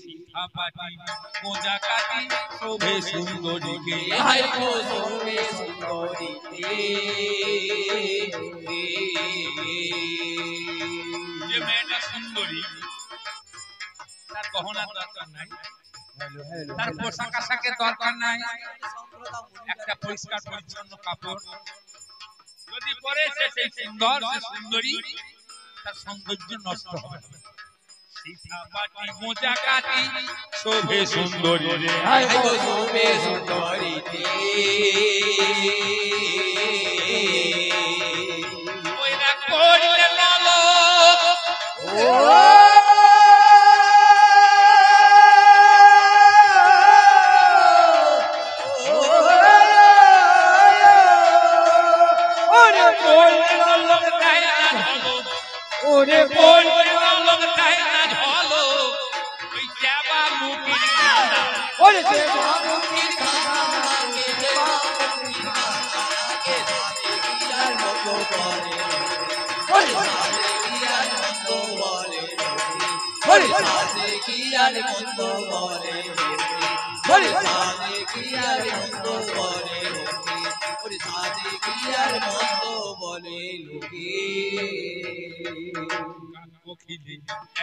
সীতাপাটি মোজা কাটি শোভে সুন্দরীকে হায় গো শোভে সুন্দরীকে যে মেয়েটা সুন্দরী তার গহনার দরকার নাই, তার পোশাক আশাকের দরকার নাই, একটা পরিষ্কার পরিচ্ছন্ন কাপড় যদি পরে সে সেই সুন্দর সে সুন্দরী, তার সৌন্দর্য নষ্ট হবে। সীতাপাটি মোজা কাটি শোভে সুন্দরী রে হায় গো শোভে সুন্দরীতে ওইরা করলে নলক ওরে করলে নলক তাই না ঝলক, ওরে করলে নলক তাই না ঝলক, ওই যাবা মুখির কানা ওরে যে বাবুর খানাকে যে বাবুর খানাকে সাথে গিয়ার মতো বলে ওরে সাথে গিয়ার মতো বলে ওরে সাথে গিয়ার মতো বলে ওরে সাথে গিয়ার মতো বলে ওরে সাথে গিয়ার মতো বলে লোকে কোকিলে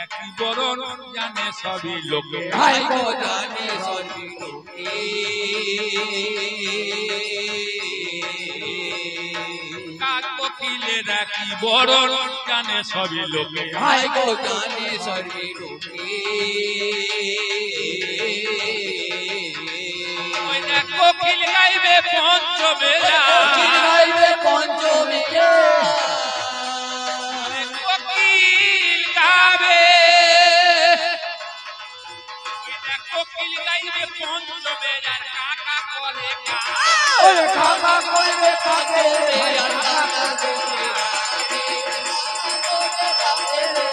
একই বরণ জানে সবই লোকে হায় গো জানে সবই লোকে কাক কোকিলের একই বরণ জানে সবই লোকে হায় গো জানে সবই লোকে ওই দেখ কোকিল গাইবে পঞ্চমে কোকিল গাইবে পঞ্চমী কোকিল গাবে, ওই দেখ কোকিল গাইবে পঞ্চমে আর কাকা করে ওরে কাকা করবে কাকে রে আর কাকা করবে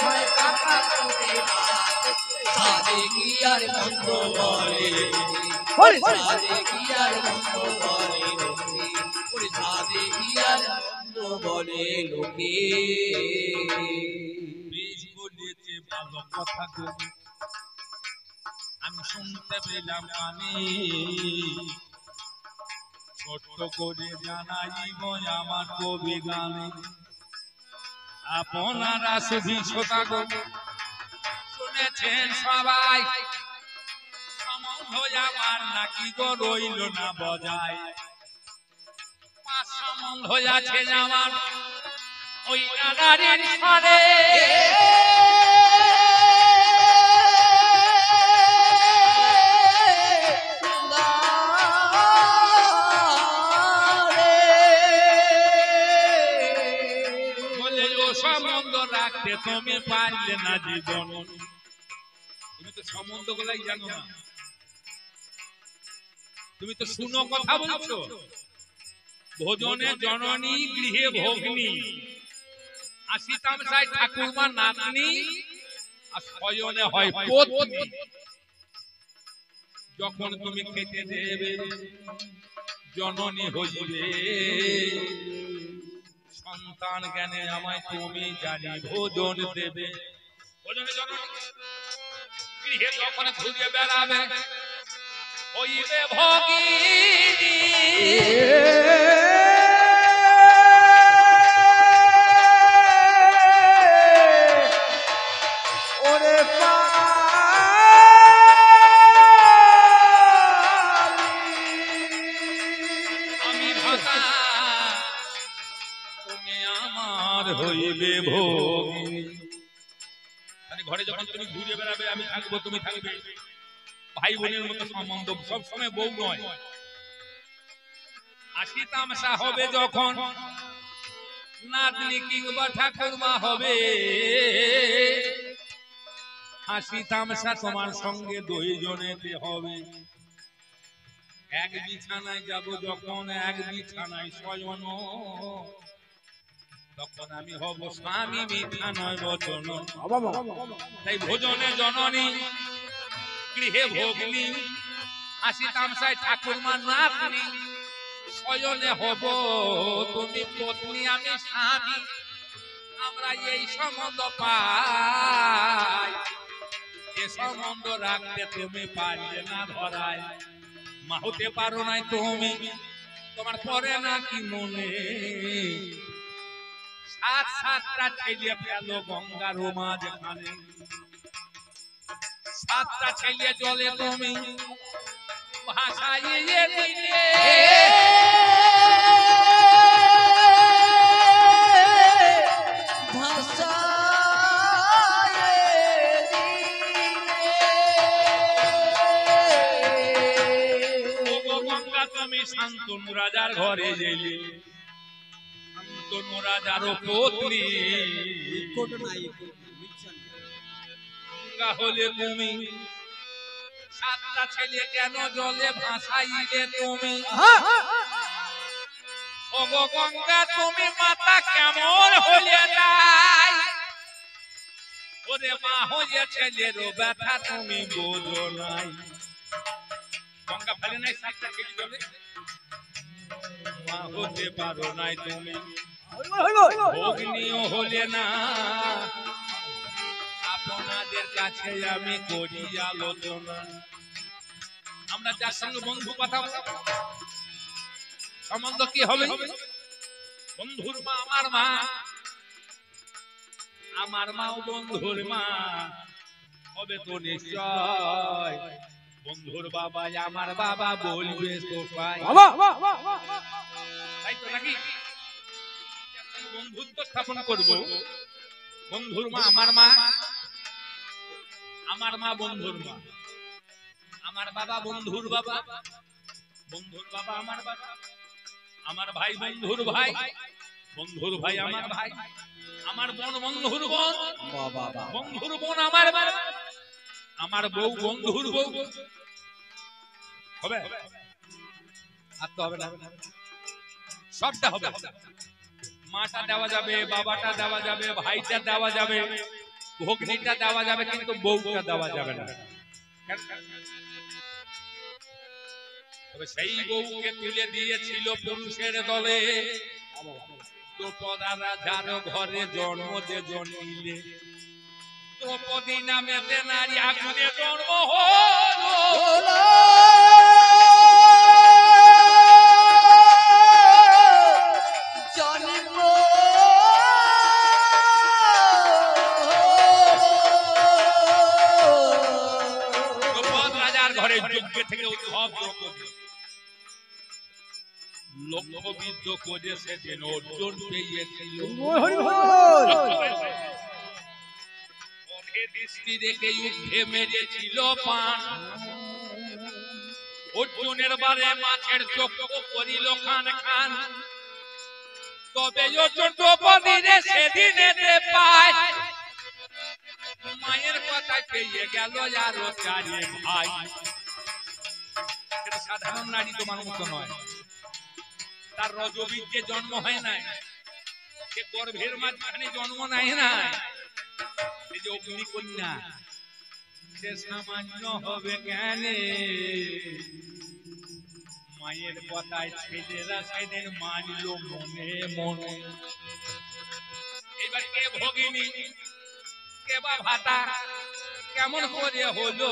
হায় কাকা করবে সাদে কি আর মন্দ বলে ওরে সাদে কি আর মন্দ বলে লোকে ওরে সাদে কি আর মন্দ বলে লোকে বেশ বলেছে ভালো কথা গো, আমি শুনতে পেলাম আমি ছোট্ট করে জানাইব আমার কবি গানে আপনারা শুধু শ্রোতা গো শুনেছেন সবাই সম্বন্ধ আমার নাকি গো রইল না বজায়, পাঁচ সম্বন্ধ আছে আমার ওই নাদারির সরে বলে ও সম্বন্ধ রাখতে তুমি পারলে না জীবন, তুমি তো সম্বন্ধ গুলাই জানো না, তুমি তো শুনো কথা বলছো। ভোজনে জননী গৃহে ভগ্নী, আসি তামসায় ঠাকুরমা নাতনি, আর শয়নে হয় পত্নী। যখন তুমি খেতে দেবে জননী হইবে, সন্তান জ্ঞানে আমায় তুমি জানি ভোজন দেবে। ভোজনে জননী গৃহে যখন ঘুরে বেড়াবে হইবে ভগিনী, ওরে আমি ভাতা তুমি আমার হইবে ভগিনী। মানে ঘরে যখন তুমি ঘুরে বেড়াবে আমি থাকবো তুমি থাকবে, ভাই বোনের মতো সম্বন্ধ, সব সময় বউ নয়। আসি তামসা হবে যখন নাতনি কিংবা ঠাকুরমা হবে, হাসি তামসা তোমার সঙ্গে দুইজনেতে হবে। এক বিছানায় যাব যখন এক বিছানায় শয়ন, তখন আমি হব স্বামী মিথ্যা নয় বচন। তাই ভোজনে জননী গৃহে ভগ্নী, হাসি তামসায় ঠাকুরমা নাতনি, শয়নে হব তুমি পত্নী আমি স্বামী। আমরা এই সম্বন্ধ পাই সে সম্বন্ধ রাখতে তুমি পারলে না ধরায় মা হতে পারো নাই তুমি তোমার পরে নাকি মনে সাতটা ছেলে ফেলো গঙ্গার মাঝখানে সাতটা ছেলে জলে তুমি ভাসাইয়ে দিলে গঙ্গা তুমি শান্তনু রাজার ঘরে গেলে শান্তনু রাজার পত্নী গঙ্গা হলে তুমি সাতটা ছেলে কেন জলে ভাসাইলে তুমি ওগো গঙ্গা তুমি মাতা কেমন হলে তাই ওরে মা হয়ে ছেলেরও ব্যথা তুমি বোঝো নাই গঙ্গা ফেলে নাই সাতটা ছেলে জলে মা হতে পারো নাই তুমি অগ্নিও হলে না আপনাদের কাছে আমি করি আলোচনা আমরা যার সঙ্গে বন্ধু কথা সম্বন্ধ কি হবে বন্ধুর মা আমার মাও বন্ধুর মা হবে তো নিশ্চয় বন্ধুর বাবা আমার বাবা বলবে তো তাই তো নাকি বন্ধুত্ব স্থাপন করব বন্ধুর মা আমার মা বন্ধুর মা আমার বাবা বন্ধুর বাবা আমার বাবা আমার ভাই বন্ধুর ভাই আমার ভাই আমার বোন বন্ধুর বোন বন্ধুর বোন আমার বউ বন্ধুর বউ হবে আর তো হবে না সবটা হবে মাটা দেওয়া যাবে বাবাটা দেওয়া যাবে ভাইটা দেওয়া যাবে ভগ্নিটা দেওয়া যাবে কিন্তু বউটা দেওয়া যাবে না তবে সেই বউকে তুলে দিয়েছিল পুরুষের দলে দ্রৌপদী রাজার ঘরে জন্ম যে জন্মিলে দ্রৌপদী নামেতে নারী আগুনে জন্ম হলো থেকে উদ্ভব লক্ষ্যবিদ্ধ করে সেদিন অর্জুন পেয়েছিল দৃষ্টি রেখে যুদ্ধে মেরেছিল পান অর্জুনের বারে মাছের চক্ষু করিল খান খান তবে অর্জুন দ্রৌপদীরে সেদিনেতে পায় মায়ের কথা পেয়ে গেল আরো চারে ভাই সাধারণ নারী তোমার মতো নয় তার রজবীর্যে জন্ম হয় নাই সে গর্ভের মাঝখানে জন্ম নেয় না এই যে অগ্নিকন্যা সে সামান্য হবে জ্ঞানে মায়ের কথায় ছেলেরা সেদিন মানল মনে মনে এবার কে ভগিনী কে বা ভাতা কেমন করে হলো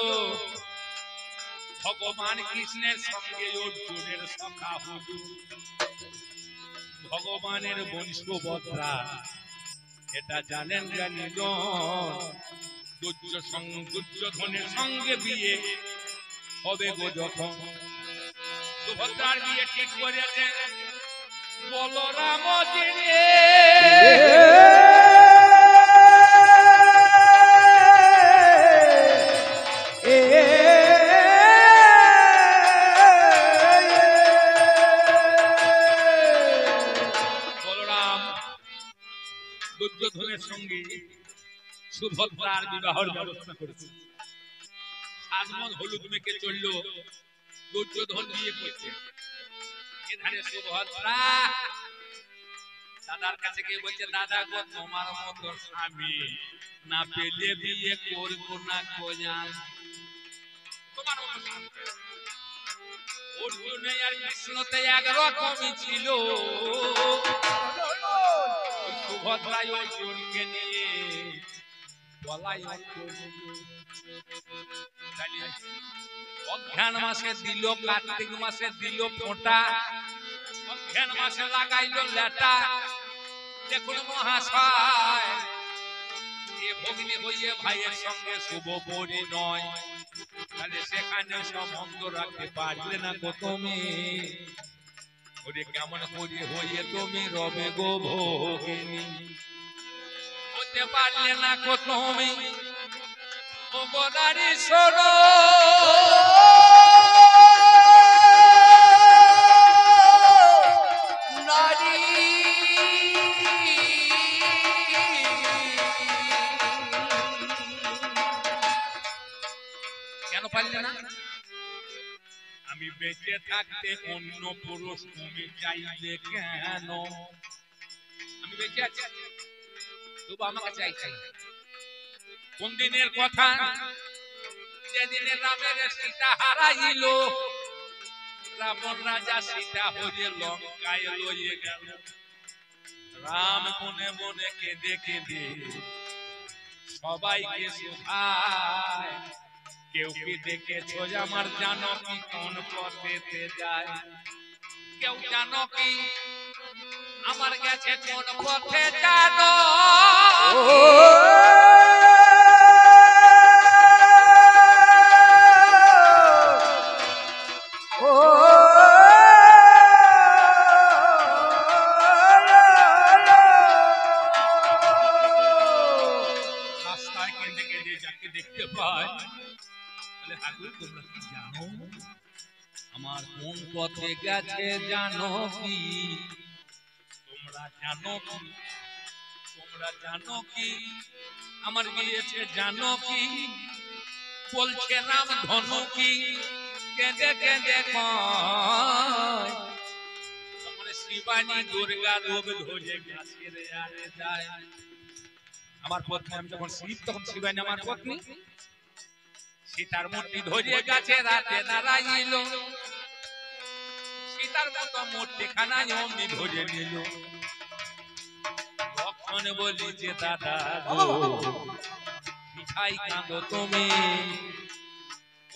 ভগবান কৃষ্ণের সঙ্গে অর্জুনের সখা হল ভগবানের বংশবদ্রা এটা জানেন দুর্যোধনের সঙ্গে বিয়ে হবে গো যখন সুভদ্রার বিয়ে ঠিক করেছে বলরাম দুর্যোধনের সঙ্গে সুভদ্রার বিবাহের ব্যবস্থা করেছে আজমল হলুদ মেখে চললো দুর্যোধন বিয়ে করছে এধারে সুভদ্রা দাদার কাছে গিয়ে বলছে দাদা গো তোমার মতো স্বামী না পেলে বিয়ে করবো না কোজান তোমার মতো স্বামী অর্জুন আর কৃষ্ণতে একরকমই ছিল সুভদ্রায় অর্জুনকে নিয়ে বলাই অজ্ঞান মাসে দিল কার্তিক মাসে দিল ফোঁটা অজ্ঞান মাসে লাগাইল লেটা দেখুন মহাশয় এ ভগ্নি হইয়ে ভাইয়ের সঙ্গে শুভ পরিণয় তাহলে সেখানে সম্বন্ধ রাখতে পারলে না গো তুমি ওরে কেমন করে হইয়ে তুমি রবে গো ভগিনী হতে পারলে না গো তুমি ও গোদারি শোনো নারী কেন পারলে না আমি বেঁচে থাকতে অন্য পুরুষ তুমি চাইলে কেন আমি বেঁচে আছি তবু আমাকে চাইছে কোন দিনের কথা যেদিনে রামের সীতা হারাইল রাবণ রাজা সীতা হয়ে লঙ্কায় লইয়ে গেল রাম মনে মনে কেঁদে কেঁদে সবাইকে শোধায় কেউ কি দেখেছো আমার জানকী কোন পথেতে যায় কেউ জানো কি আমার গেছে কোন পথে জানো রাস্তায় কেঁদে কেঁদে যাকে দেখতে পায় তোমরা কি জানো আমার কোন পথে গেছে জানো কি তোমরা জানো কি তোমরা জানো কি আমার গিয়েছে জানো কি বলছে রাম ধনু কি কেঁদে কেঁদে কয় তোমার শিবানী দুর্গা রূপ ধরে গাছের আড়ে যায় আমার পত্নী আমি যখন শিব তখন শিবানী আমার পত্নী সীতার মূর্তি ধরিয়ে গাছে রাতে দাঁড়াইল সীতার মতো মূর্তি খানায় অমনি ধরে নিল লক্ষণ বলি যে দাদা পিছাই কাঁদো তুমি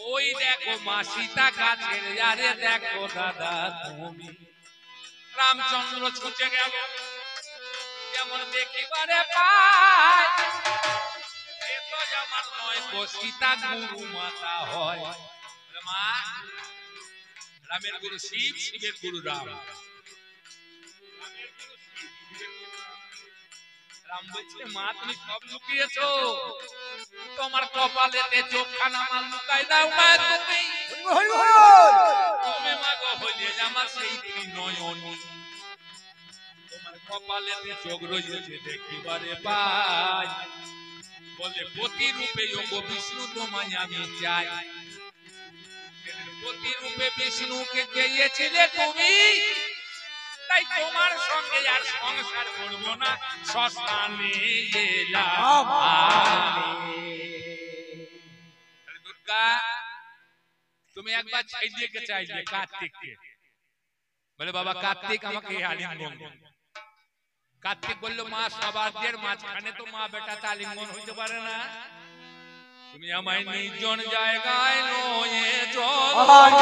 ওই দেখো মা সীতা গাছের আরে দেখো দাদা তুমি রামচন্দ্র ছুটে গেল যেমন দেখিবারে পায় আমার নয় সীতা গুরু মাতা হয় মা রামের গুরু শিব শিবের গুরু রাম রাম বলছে মা তুমি সব লুকিয়েছো তোমার কপালেতে চোখখানা আমার লুকাই দাও মা তুমি তুমি মা গো হইলে আমার সেই নয়নী তোমার কপালেতে চোখ রয়েছে দেখিবারে পাই বলে পতি রূপে যোগ বিষ্ণু তোমায় আমি চাই পতি রূপে বিষ্ণুকে চেয়েছিলে তুমি তাই তোমার সঙ্গে আর সংসার করব না শ্মশানে গেলাম দুর্গা তুমি একবার চাইলে চাইলে কার্তিককে বলে বাবা কার্তিক আমাকে আলিঙ্গন কার্তিক বললো মা সবার মাঝখানে তো মা বেটা আলিঙ্গন হইতে পারে না তুমি আমায় নির্জন জায়গায় লয়ে চলো আমায়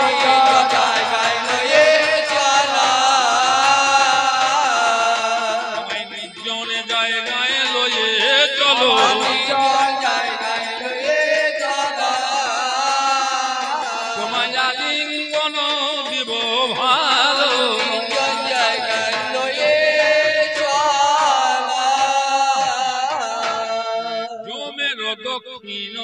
নির্জন জায়গায় লয়ে চলো তোমায় আলিঙ্গন দিব ভালো দক্ষিণ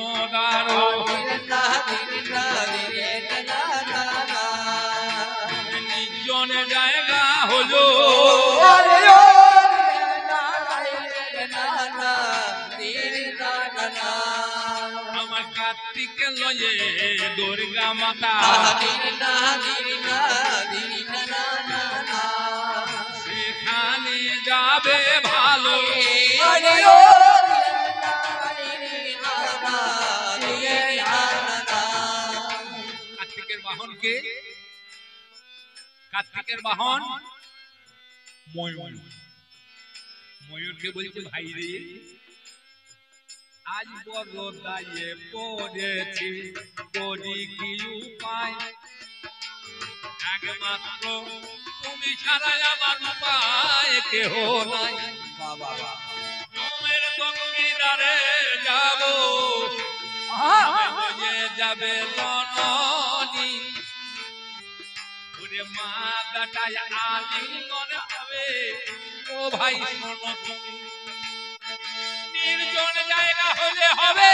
নির্জনে জায়গা হলো আমার কার্তিকে লয়ে দুর্গা মাতা সেখানে যাবে ভালো কার্তিকের বাহন কে কার্তিকের বাহন ময়ূর ময়ূরকে বলছে ভাই রে আজ বড় দায়ে পড়েছি করি কি উপায় একমাত্র তুমি ছাড়া আমার উপায় কেহ নাই বাবা তোমার দক্ষিণারে যাব হয়ে যাবে জননী ওরে মা বেটায় আলিঙ্গন হবে ও ভাই শোনো তুমি নির্জন জায়গা হলে হবে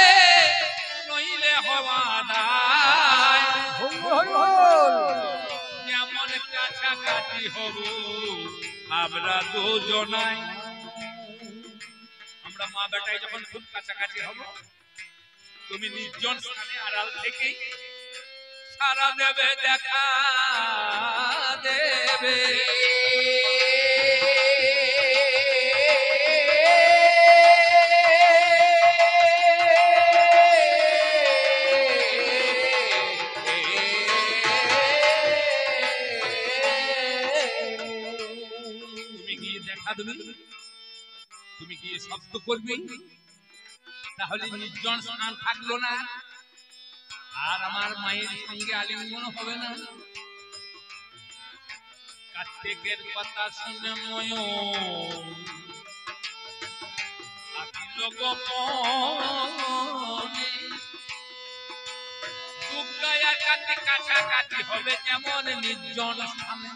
নইলে হওয়া নাই যেমন কাছাকাছি হব আমরা দুজনাই আমরা মা বেটাই যখন খুব কাছাকাছি হব তুমি নির্জন স্থানে আড়াল থেকে সারা দেবে দেখা দেবে তুমি কি শব্দ করবি তাহলে নির্জন স্থান থাকলো না আর আমার মায়ের সঙ্গে আলিঙ্গন হবে না কার্তিকের কথা শুনে কাছাকাছি হবে যেমন নির্জন স্থানে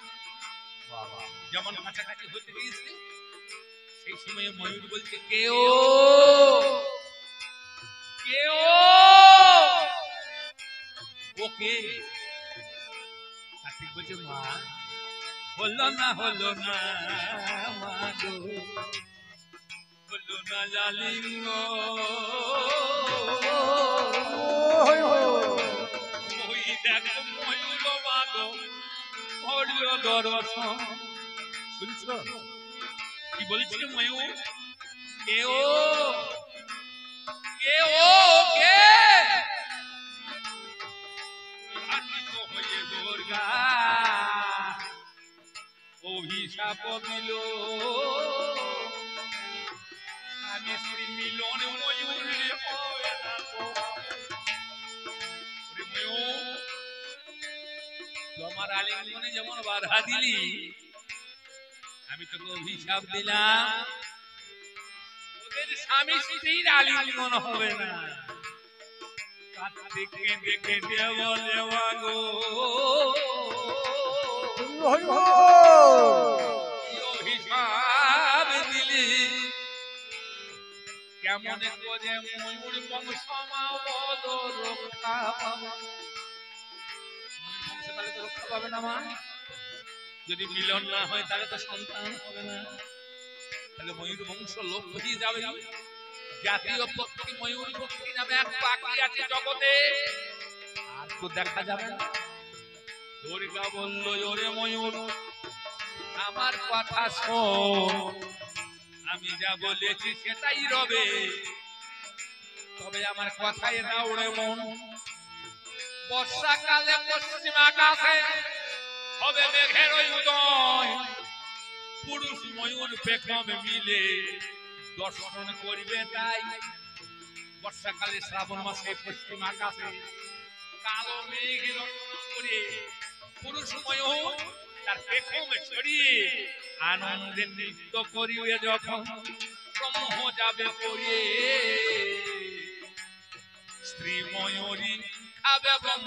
যেমন কাছাকাছি হতে গিয়েছে সেই সময় ময়ূর বলছে কেউ কেউ ওকে কার্তিক বলছে মা হলো না মা গো হলো না জালিঙ্গ ওই দেখো ময়ূর মা গো হরিও দর্শন শুনছো কি বলছে ময়ূর কেউ কেউ কে হয়ে দুর্গা অভিশাপ দিল আমি শ্রী মিলন ময়ূর তোমার আলিঙ্গনে যেমন বাধা দিলি আমি তোকে অভিশাপ দিলাম ওদের স্বামী স্ত্রীর আলিঙ্গন হবে না কার্তিককে দেখে দেব দেওয়া গো অভিশাপ দিলি কেমন করে ময়ূর বংশ রক্ষা পাবে তাহলে তো রক্ষা পাবে না মা যদি মিলন না হয় তাহলে তো সন্তান হবে না তাহলে ময়ূর বংশ লোপ হয়ে যাবে জাতীয় পক্ষী ময়ূর পক্ষী নামে এক পাখি আছে জগতে আর তো দেখা যাবে না দুর্গা বলল ওরে ময়ূর আমার কথা শোন আমি যা বলেছি সেটাই রবে তবে আমার কথাই না উড়ে মন বর্ষাকালে পশ্চিম আকাশে হবে মেঘের উদয় পুরুষ ময়ূর পেখম মিলে দর্শন করবে তাই বর্ষাকালে শ্রাবণ মাসে পশ্চিম আকাশে কালো মেঘ দর্শন করে পুরুষ ময়ূর তার পেখম ছড়িয়ে আনন্দে নৃত্য করিবে যখন ব্রহ্ম যাবে পড়িয়ে স্ত্রী ময়ূরী খাবে ব্রহ্ম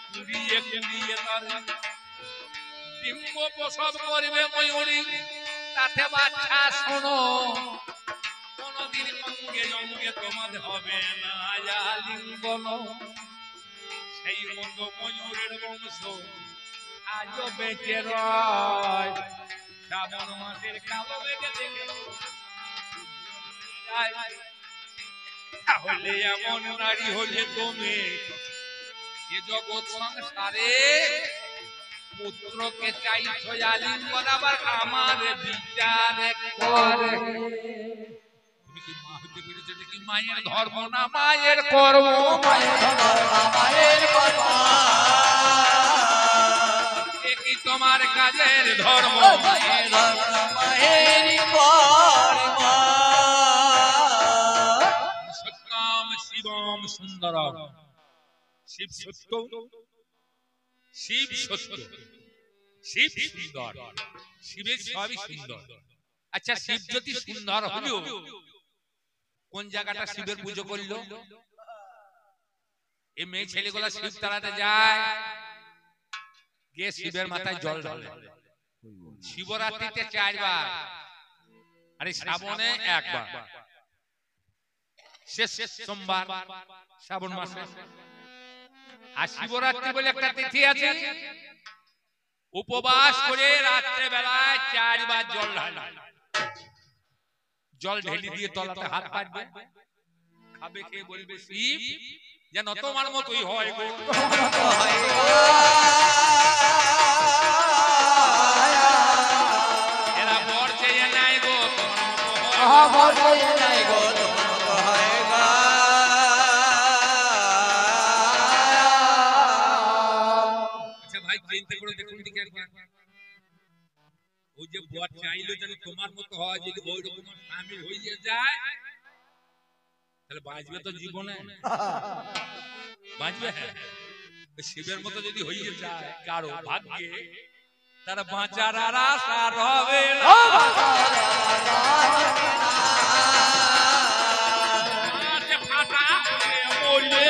কুড়িয়ে কুড়িয়ে তার ডিম্ব প্রসব করবে ময়ূরী তাতে বাচ্চা শোনো কোনদিন অঙ্গে অঙ্গে তোমাদের হবে না আলিঙ্গন সেই মতো ময়ূরের বংশ আজও বেঁচে রয় শ্রাবণ মাসের কালো মেঘে দেখে তাহলে এমন নারী হলে তুমি এ জগৎ সংসারে পুত্রকে চাইছো আলিঙ্গন আবার আমার বিচার করে তুমি কি মা হতে পেরেছো কি মায়ের ধর্ম না মায়ের কর্ম মায়ের ধর্ম মায়ের কর্ম কি তোমার কাজের ধর্ম মায়ের ধর্ম মায়ের কর্ম সুন্দরম। শিব সত্য, শিব সত্য, শিব সুন্দর, শিবের সবই সুন্দর। আচ্ছা, শিব যদি সুন্দর হলো, কোন জায়গাটা শিবের পুজো করলো? এই মেয়ে ছেলেগুলা শিব তাড়াতে যায়, গিয়ে শিবের মাথায় জল ঢালে। শিবরাত্রিতে 4 বার, আরে শ্রাবণে 1 বার, শেষ সোমবার শ্রাবণ মাসে। আর শিবরাত্রি বলে একটা তিথি আছে, উপবাস করে রাত্রে বেলায় 4 বার জল ঢালে। জল ঢেলে দিয়ে তলাতে হাত পাতবে, খাবে, খেয়ে বলবে শিব যেন তোমার মতোই হয় গো। এরা বর চেয়ে নাই গো তোমার মতো হয় গো। আচ্ছা ভাই, চিন্তা করে দেখুন দিকে একবার, ওই যে বর চাইলো যেন তোমার মতো হয়, যদি ওই রকম স্বামী হয়ে যায় তাহলে বাঁচবে তো জীবনে? বাঁচবে? শিবের মতো যদি হয়ে যায় কারো ভাগ্যে, তার বাঁচার আর আশা রবে না। ফাটা হয়ে মরলে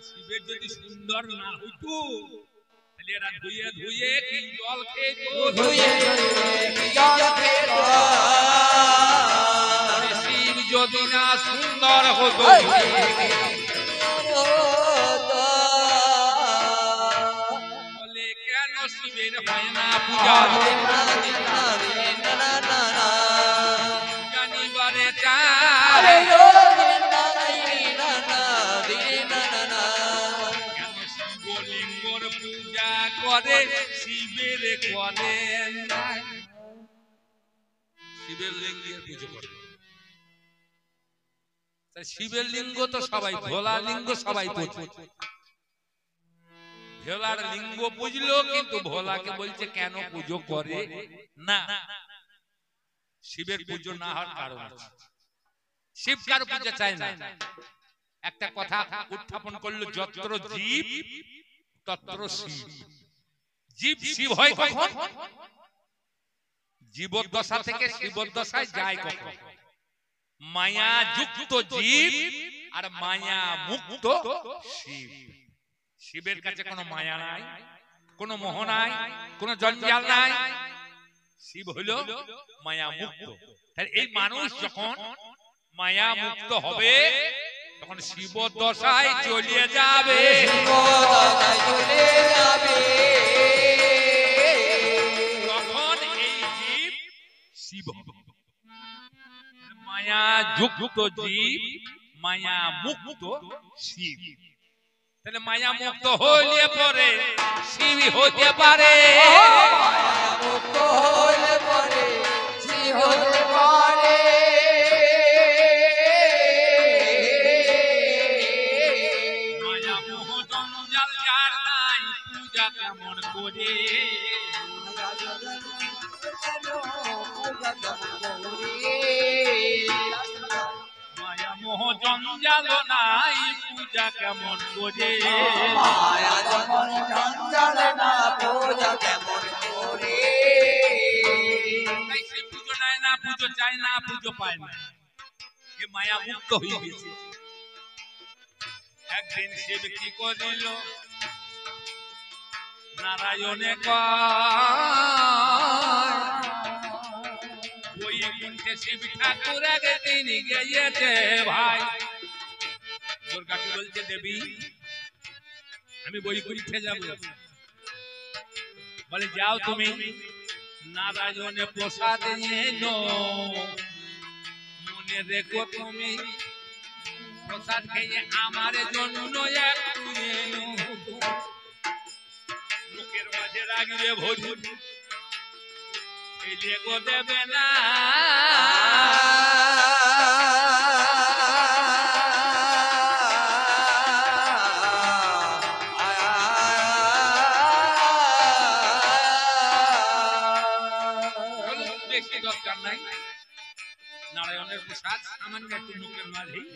শিবের যদি সুন্দর না হইতো, তাহলে এরা ধুয়ে ধুয়ে কি জল খেত, শিব যদি না সুন্দর হতো, বলে কেন শিবের হয় না পূজা? জানিবারে চাই কেন শিবলিঙ্গর পূজা করে শিবের করে নাই? শিবের লিঙ্গের পুজো করে। শিবের লিঙ্গ তো সবাই, ভোলা লিঙ্গ সবাই পুজো। ভোলার লিঙ্গ পুজলো, কিন্তু ভোলাকে বলছে কেন পুজো করে না? শিবের পুজো না হওয়ার কারণ আছে। শিব কার পুজো চায় না। একটা কথা উত্থাপন করলো, যত্র জীব তত্র শিব। জীব শিব হয় কখন? জীবদ্দশা থেকে শিবদ্দশায় যায় কখন? মায়া যুক্ত জীব আর মায়া মুক্ত শিব। শিবের কাছে কোনো মায়া নাই, কোনো মোহ নাই, কোনো জঞ্জাল নাই। শিব হলো মায়া মুক্ত। তাই এই মানুষ যখন মায়া মুক্ত হবে, তখন শিবদ্দশায় চলে যাবে। তখন এই জীব শিব হবে। মায়া যুক্ত জীব, মায়া মুক্ত শিব। তাহলে মায়া মুক্ত হলে পরে শিব হতে পারে। মায়া মুক্ত হলে পরে শিব হতে পারে। মায়া মোহ জঞ্জাল যার নাই, পূজা কেমন করে? মায়া মোহ জঞ্জাল নাই, পূজা কেমন করে? মায়া যখন জঞ্জাল না, পূজা কেমন করে? সে পুজো নেয় না, পুজো চায় না, পুজো পায় না। এ মায়া মুক্ত হয়ে গেছে। একদিন শিব কি করিল, নারায়ণে বৈকুণ্ঠে শিব ঠাকুর একদিন গিয়েছে ভাই। দুর্গাকে বলছে, দেবী আমি বৈকুণ্ঠে যাব। বলে যাও তুমি, নারায়ণে প্রসাদ এনো, মনে রেখো তুমি প্রসাদ খেয়ে আমার জন্য একটু এনো। লোকের মাঝে রাগলে ভোজু এই লেগো দেবে না। বেশি দরকার নাই, সাত সামান্য একটু মুখের মাঝেই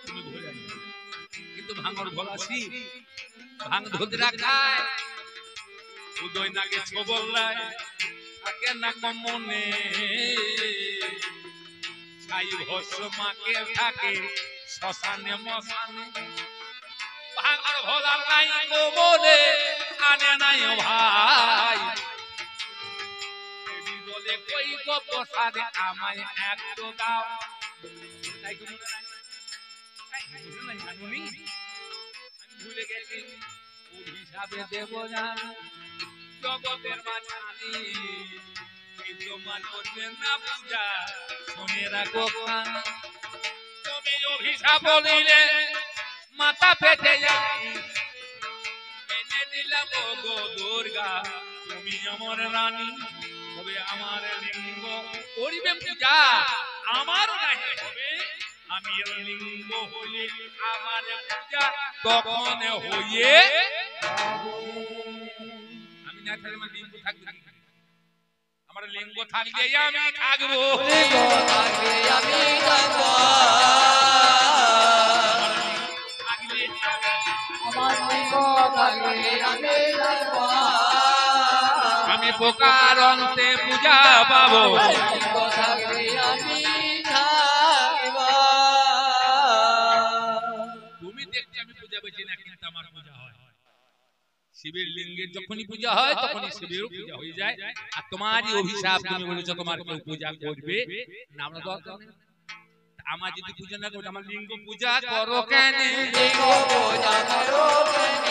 তুমি ভুলে যাবে কিন্তু ভাঙর ভোলাসি ভাঙ ধুদরা খায় উদয় নাগে ছবল্লায় থাকে না কমনে ছাই ভস্য মাকে থাকে শ্মশানে মশানে ভাঙর ভোলা নাই গোবলে আনে নাই ভাই বলে কই গো প্রসাদে আমায় একটু দাও তাই কি আমি ভুলে গেছি অভিশাপে দেব না জগতের মাঝানি কিন্তু মানবের না পূজা শুনে রাখো কান তুমি অভিশাপ দিলে মাথা পেতে যাই মেনে দিলাম গো দুর্গা তুমি আমার রানী তবে আমার লিঙ্গ করিবে পূজা আমারও নাই হবে আমি লিঙ্গ হইলে আমার পূজা তখন হইয়ে আমি না থাকলে আমার লিঙ্গ থাকবে আমার লিঙ্গ থাকলে আমি থাকবো লিঙ্গ থাকলে আমি থাকবো আমার লিঙ্গ থাকলে আমি থাকবো আমি পোকার অন্তে পূজা পাবো লিঙ্গ থাকলে আমি থাকবো তুমি দেখতে আমি পূজা বেছি না কিন্তু আমার পূজা হয় শিবের লিঙ্গের যখনই পূজা হয় তখনই শিবেরও পূজা হয়ে যায় আর তোমারই অভিশাপ তুমি বলেছো তোমার কেউ পূজা করবে না আমরা দরকার নেই আমার যদি পূজা না করো আমার লিঙ্গ পূজা করো কেন লিঙ্গ পূজা করো কেন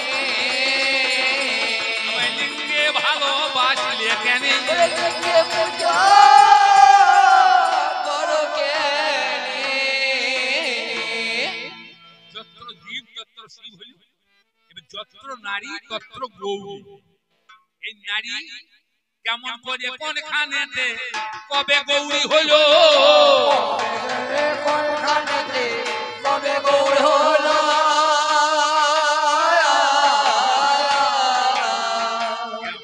লিঙ্গে ভালোবাসলে কেন লিঙ্গে পূজা করো কেন যত্র জীব তত্র শিব হইল এবার যত্র নারী তত্র গৌরী এই নারী কেমন করে কোনখানেতে কবে গৌরী হলো কোনখানেতে কবে গৌর হলো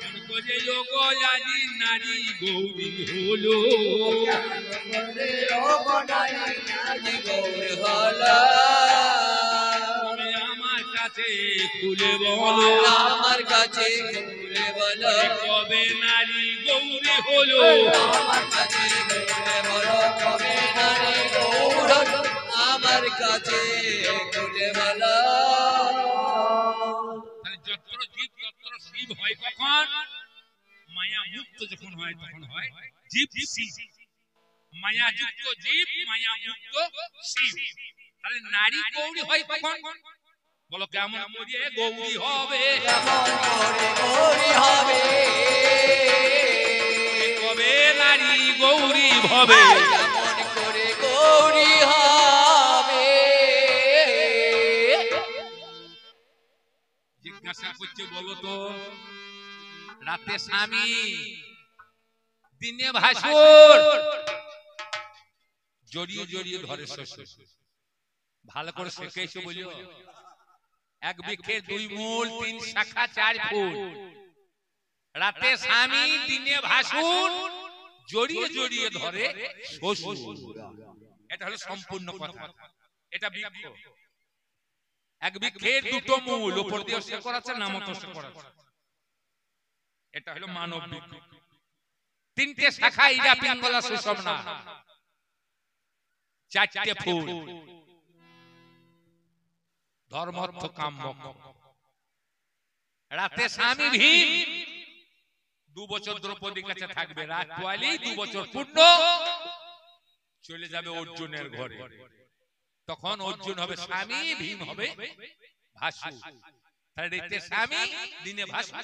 কেমন করে যোগ আজি নারী গৌরী হলো গৌর হলো তুমি আমার কাছে খুলে বলো আমার কাছে খুলে বলো কবে নারী গৌরী হলো আমার কাছে খুলে বলো কবে নারী গৌর হলো আমার কাছে খুলে বলো তাহলে যত্র জীব তত্র শিব হয় কখন মায়া মুক্ত যখন হয় তখন হয় জীব শিব মায়া যুক্ত জীব মায়া মুক্ত শিব তাহলে নারী গৌরী হয় কখন বলো কেমন করে গৌরী হবে কেমন করে গৌরী হবে কবে নারী গৌরী হবে কেমন করে গৌরী হবে জিজ্ঞাসা করছে বলো তো রাতে স্বামী দিনে ভাসুর জড়িয়ে জড়িয়ে ঘরে শ্বশুর ভালো করে শেখাইছো বলিও এক বৃক্ষের দুই মূল তিন শাখা চার ফুল রাতে স্বামী দিনে ভাসুর জড়িয়ে জড়িয়ে ধরে শ্বশুর এটা হলো সম্পূর্ণ কথা এটা বৃক্ষ এক বৃক্ষের দুটো মূল উপর দিয়ে শেকড় আছে নামত শেকড় আছে এটা হলো মানব বৃক্ষ তিনটে শাখা ইরা পিঙ্গলা সুষমনা চারটে ফুল ধর্মার্থ কাম মোক্ষ রাতে স্বামী ভীম 2 বছর দ্রৌপদীর কাছে থাকবে রাত পোয়ালি 2 বছর পূর্ণ চলে যাবে অর্জুনের ঘরে তখন অর্জুন হবে স্বামী ভীম হবে ভাসু তাহলে রাতে স্বামী দিনে ভাসু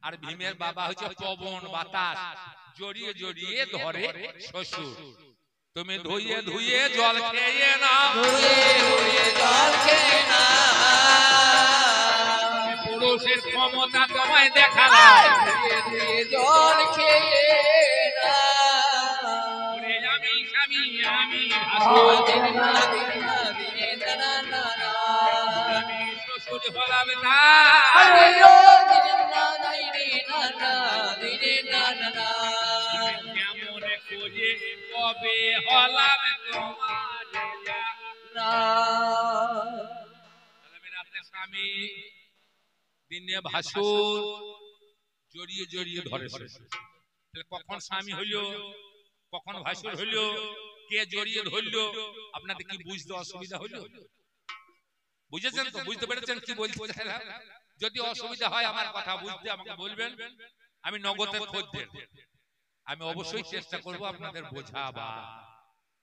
আর ভীমের বাবা হচ্ছে পবন বাতাস জড়িয়ে জড়িয়ে ধরে শ্বশুর তুমি ধুইয়ে ধুইয়ে জল খেয়ে না ধুয়ে ধুয়ে জল খেয়ে না পুরুষের ক্ষমতা তোমায় দেখালাম ধুয়ে ধুয়ে জল খেয়ে না আমি স্বামী আমি ভাসু আমি শ্বশুর হলাম না কেমন করে কবে হলাম তোমার রাতে স্বামী দিনে ভাসুর জড়িয়ে জড়িয়ে ধরেছে। কখন স্বামী হইল, কখন ভাসুর হইল, কে জড়িয়ে ধরল, আপনাদের কি বুঝতে অসুবিধা হইল? বুঝেছেন তো? বুঝতে পেরেছেন কি বলতে? যদি অসুবিধা হয় আমার কথা বুঝতে আমাকে বলবেন, আমি নগদের খোঁজ দেব, আমি অবশ্যই চেষ্টা করব আপনাদের বোঝাবা।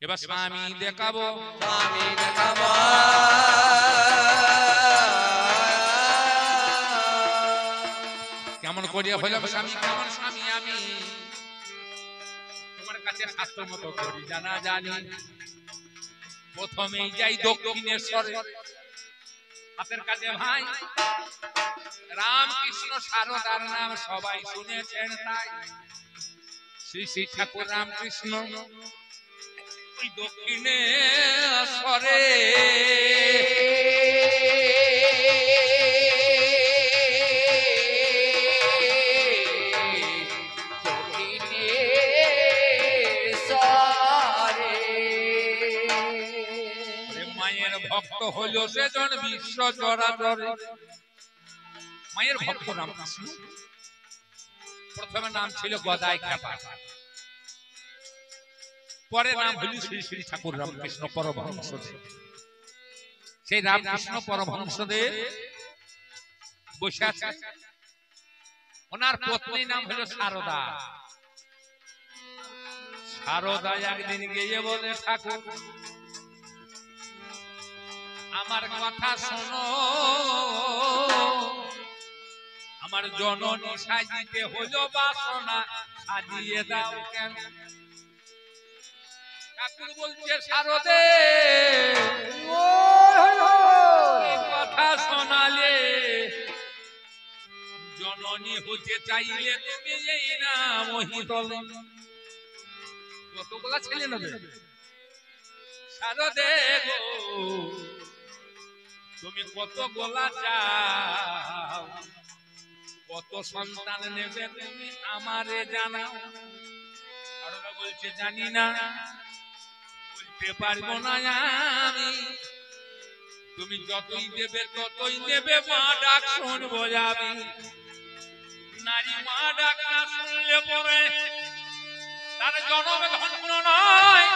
এবার স্বামী দেখাবো, স্বামী দেখাবো, কেমন করিয়া হইলাম স্বামী, কেমন স্বামী আমি তোমার কাছে শাস্ত্র মতো করি জানা জানি। প্রথমেই যাই দক্ষিণেশ্বরে, হাতের কাছে ভাই রামকৃষ্ণ সারদার নাম সবাই শুনেছেন, তাই শ্রী শ্রী ঠাকুর রামকৃষ্ণ ওই দক্ষিণেশ্বরে মায়ের ভক্ত হলো সেজন বিশ্ব চরাচরে। মায়ের ভক্ত রামকৃষ্ণ, প্রথমে নাম ছিল গদাই খ্যাপা, পরে নাম হল শ্রী শ্রী ঠাকুর রামকৃষ্ণ পরমহংসদেব। সেই রামকৃষ্ণ পরমহংসদেব বসে আছে, ওনার পত্নী নাম হলো সারদা। সারদা একদিন গিয়ে বলে, ঠাকুর আমার কথা শোনো, আমার জননী সাজিতে হলো বাসনা, সাজিয়ে দাও কেন? ঠাকুর বলছে, সারদে কথা শোনালে জননী হতে চাইলে তুমি এই না মহিতল। কতগুলা ছেলে নেবে সারদে গো, তুমি কত গোলা চাও, কত সন্তান নেবে তুমি আমারে জানাও। সারদা বলছে, জানি না, বলতে পারবো না আমি, তুমি যতই দেবে ততই নেবে, মা ডাক শুনবো আমি। নারী মা ডাক না শুনলে পরে তার জন্ম ধন্য নয়,